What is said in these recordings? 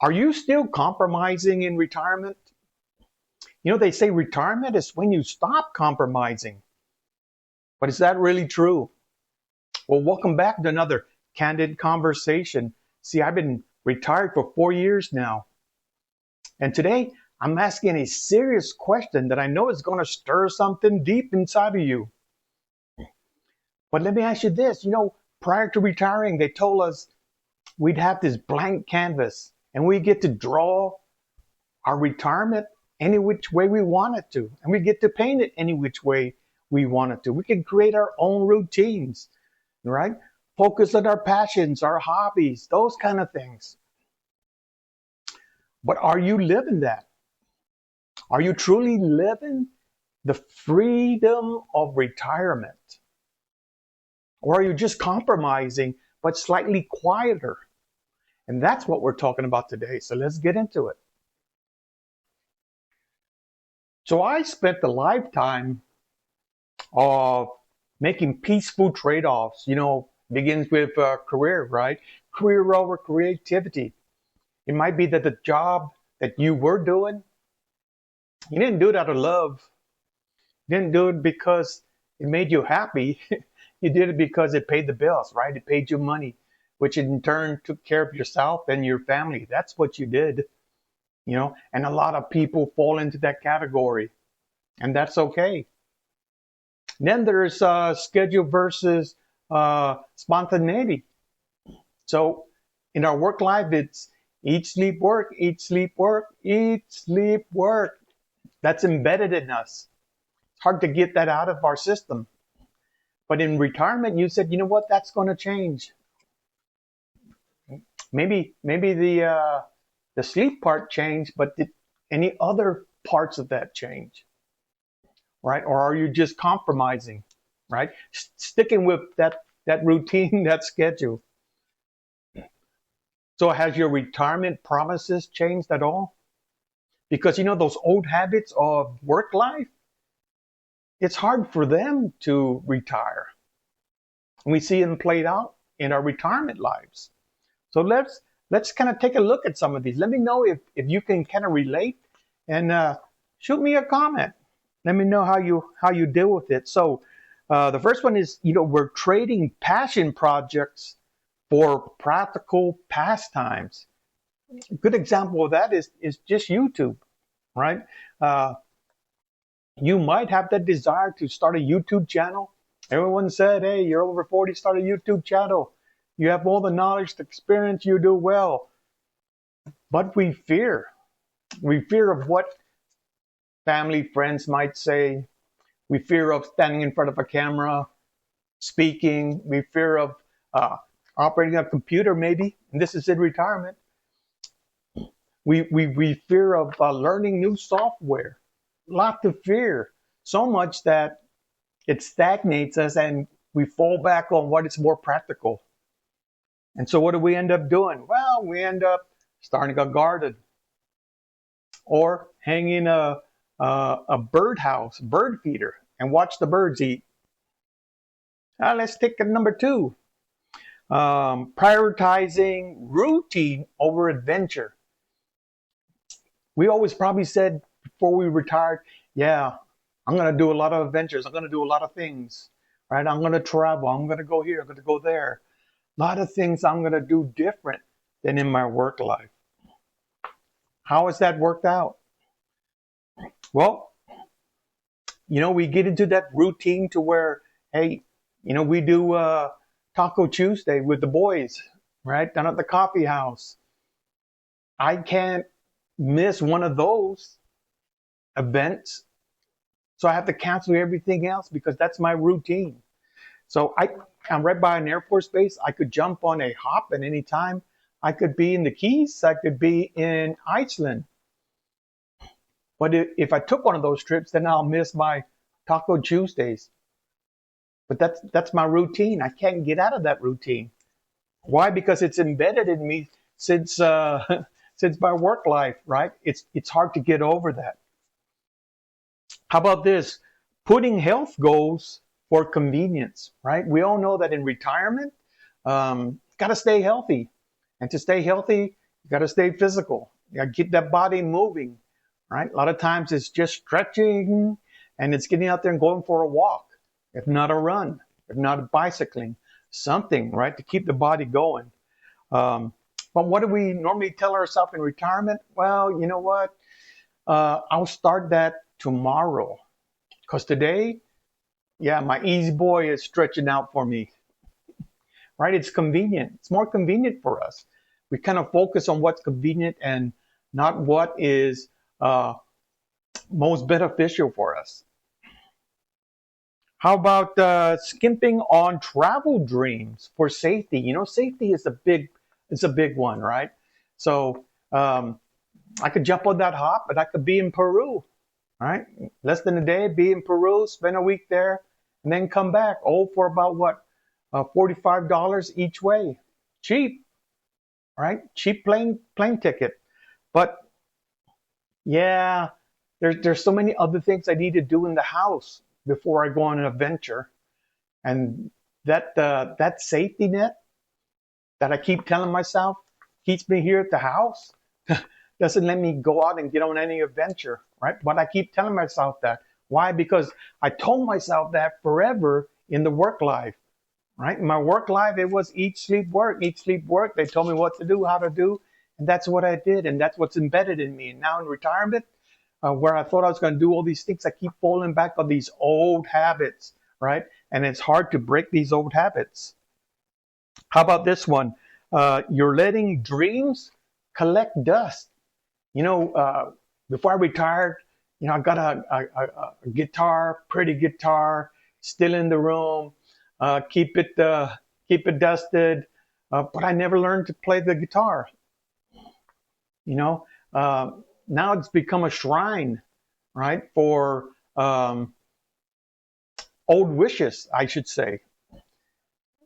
Are you still compromising in retirement? They say retirement is when you stop compromising. But is that really true? Well, welcome back to another candid conversation. See, I've been retired for 4 years now. And today I'm asking a serious question that I know is going to stir something deep inside of you. But let me ask you this. Prior to retiring, they told us we'd have this blank canvas and we get to draw our retirement any which way we wanted to. And we get to paint it any which way we wanted to. We can create our own routines, right? Focus on our passions, our hobbies, those kind of things. But are you living that? Are you truly living the freedom of retirement? Or are you just compromising, but slightly quieter? And that's what we're talking about today. So let's get into it. So I spent a lifetime of making peaceful trade-offs. Begins with career, right? Career over creativity. It might be that the job that you were doing, you didn't do it out of love. You didn't do it because it made you happy. You did it because it paid the bills, right? It paid you money, which in turn took care of yourself and your family. That's what you did, and a lot of people fall into that category, and that's okay. Then there's schedule versus spontaneity. So in our work life, it's eat, sleep, work, eat, sleep, work, eat, sleep, work. That's embedded in us. It's hard to get that out of our system. But in retirement, you said, you know what, that's going to change. Maybe the sleep part changed, but did any other parts of that change? Right? Or are you just compromising? Right? Sticking with that routine, that schedule. So has your retirement promises changed at all? Because those old habits of work life, it's hard for them to retire. And we see them played out in our retirement lives. So let's kind of take a look at some of these. Let me know if you can kind of relate, and shoot me a comment. Let me know how you deal with it. So the first one is, we're trading passion projects for practical pastimes. A good example of that is just YouTube, right? You might have that desire to start a YouTube channel. Everyone said, hey, you're over 40, start a YouTube channel. You have all the knowledge, the experience, you do well. But we fear. We fear of what family, friends might say. We fear of standing in front of a camera, speaking. We fear of operating a computer, maybe. And this is in retirement. We fear of learning new software. Lot of fear. So much that it stagnates us and we fall back on what is more practical. And so what do we end up doing? Well, we end up starting a garden or hanging a birdhouse, bird feeder, and watch the birds eat. Let's take number 2. Prioritizing routine over adventure. We always probably said before we retired, yeah, I'm going to do a lot of adventures. I'm going to do a lot of things, right? I'm going to travel. I'm going to go here. I'm going to go there. A lot of things I'm going to do different than in my work life. How has that worked out? Well, we get into that routine to where, hey, we do Taco Tuesday with the boys, right? Down at the coffee house. I can't miss one of those events. So I have to cancel everything else because that's my routine. So I'm right by an Air Force base. I could jump on a hop at any time. I could be in the Keys. I could be in Iceland. But if I took one of those trips, then I'll miss my Taco Tuesdays. But that's my routine. I can't get out of that routine. Why? Because it's embedded in me since my work life, right? It's hard to get over that. How about this? Putting health goals for convenience, right? We all know that in retirement, got to stay healthy. And to stay healthy, You got to stay physical. You got to keep that body moving, right? A lot of times it's just stretching and it's getting out there and going for a walk, if not a run, if not bicycling, something, right, to keep the body going. But what do we normally tell ourselves in retirement? Well, you know what? I'll start that tomorrow. Because today, yeah, my easy boy is stretching out for me, right? It's convenient. It's more convenient for us. We kind of focus on what's convenient and not what is most beneficial for us. How about skimping on travel dreams for safety? You know, safety is a big one, right? So I could jump on that hop, but I could be in Peru, right? Less than a day, be in Peru, spend a week there, and then come back. Oh, for about what? $45 each way. Cheap, right? Cheap plane ticket. But yeah, there's so many other things I need to do in the house before I go on an adventure. And that safety net that I keep telling myself keeps me here at the house doesn't let me go out and get on any adventure, right? But I keep telling myself that. Why? Because I told myself that forever in the work life, right? In my work life, it was eat, sleep, work, eat, sleep, work. They told me what to do, how to do, and that's what I did, and that's what's embedded in me. And now in retirement, where I thought I was going to do all these things, I keep falling back on these old habits, right? And it's hard to break these old habits. How about this one? You're letting dreams collect dust. You know, before I retired, you know, I got a guitar, pretty guitar, still in the room. Keep it dusted, but I never learned to play the guitar. You know, now it's become a shrine, right, for old wishes, I should say.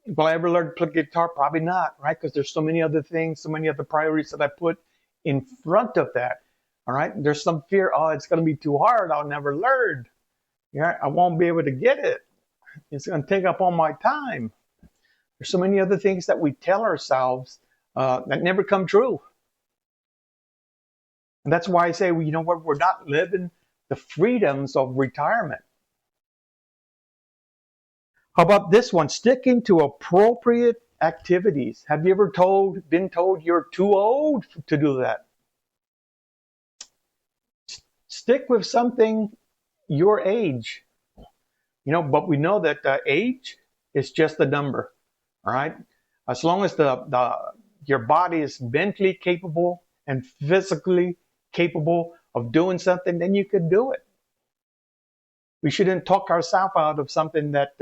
Will I ever learn to play guitar? Probably not, right? Because there's so many other things, so many other priorities that I put in front of that. All right, there's some fear. Oh, it's going to be too hard. I'll never learn. Yeah, I won't be able to get it. It's going to take up all my time. There's so many other things that we tell ourselves that never come true. And that's why I say, well, you know what? We're not living the freedoms of retirement. How about this one? Sticking to appropriate activities. Have you ever been told you're too old to do that? Stick with something your age. You know, but we know that age is just a number, all right? As long as your body is mentally capable and physically capable of doing something, then you can do it. We shouldn't talk ourselves out of something that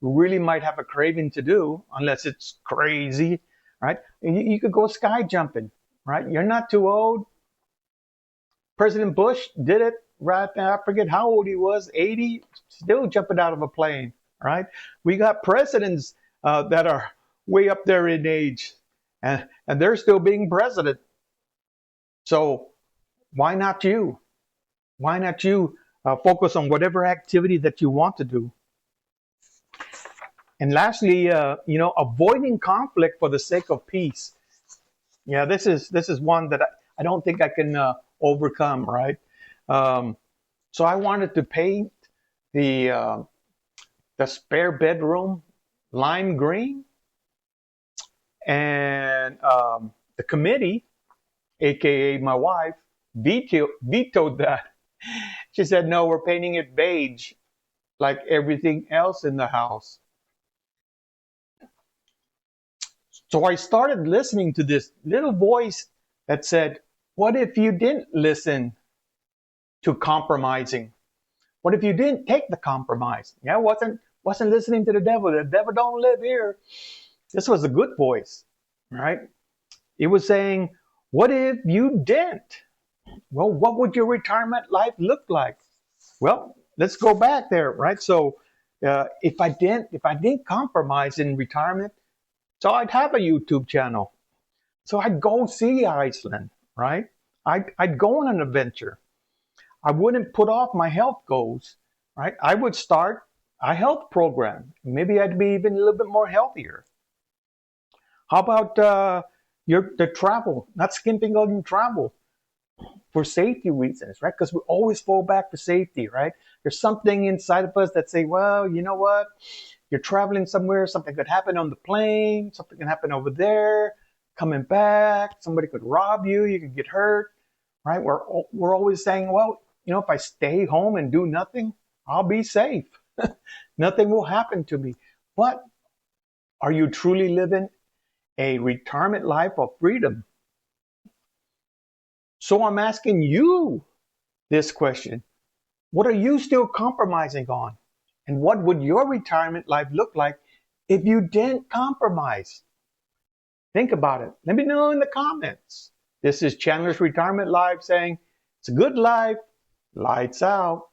we really might have a craving to do, unless it's crazy, right? You could go sky jumping, right? You're not too old. President Bush did it. Right now, I forget how old he was, 80, still jumping out of a plane, right? We got presidents that are way up there in age, and they're still being president. So why not you? Why not you focus on whatever activity that you want to do? And lastly, you know, avoiding conflict for the sake of peace. Yeah, this is one that I don't think I can overcome, right? So I wanted to paint the spare bedroom lime green, and the committee, aka my wife, vetoed that. She said, "No, we're painting it beige, like everything else in the house." So I started listening to this little voice that said, "What if you didn't listen to compromising? What if you didn't take the compromise?" Yeah, wasn't listening to the devil. The devil don't live here. This was a good voice, right? It was saying, what if you didn't? Well, what would your retirement life look like? Well, let's go back there, right? So if I didn't compromise in retirement, so I'd have a YouTube channel. So I'd go see Iceland, right? I'd go on an adventure. I wouldn't put off my health goals, right? I would start a health program. Maybe I'd be even a little bit more healthier. How about the travel, not skimping on travel for safety reasons, right? Because we always fall back to safety, right? There's something inside of us that say, well, you know what? You're traveling somewhere, something could happen on the plane, something can happen over there, coming back, somebody could rob you, you could get hurt, right? We're always saying, well, if I stay home and do nothing, I'll be safe. Nothing will happen to me. But are you truly living a retirement life of freedom? So I'm asking you this question. What are you still compromising on? And what would your retirement life look like if you didn't compromise? Think about it. Let me know in the comments. This is Chandler's Retirement Life saying, it's a good life. Lights out.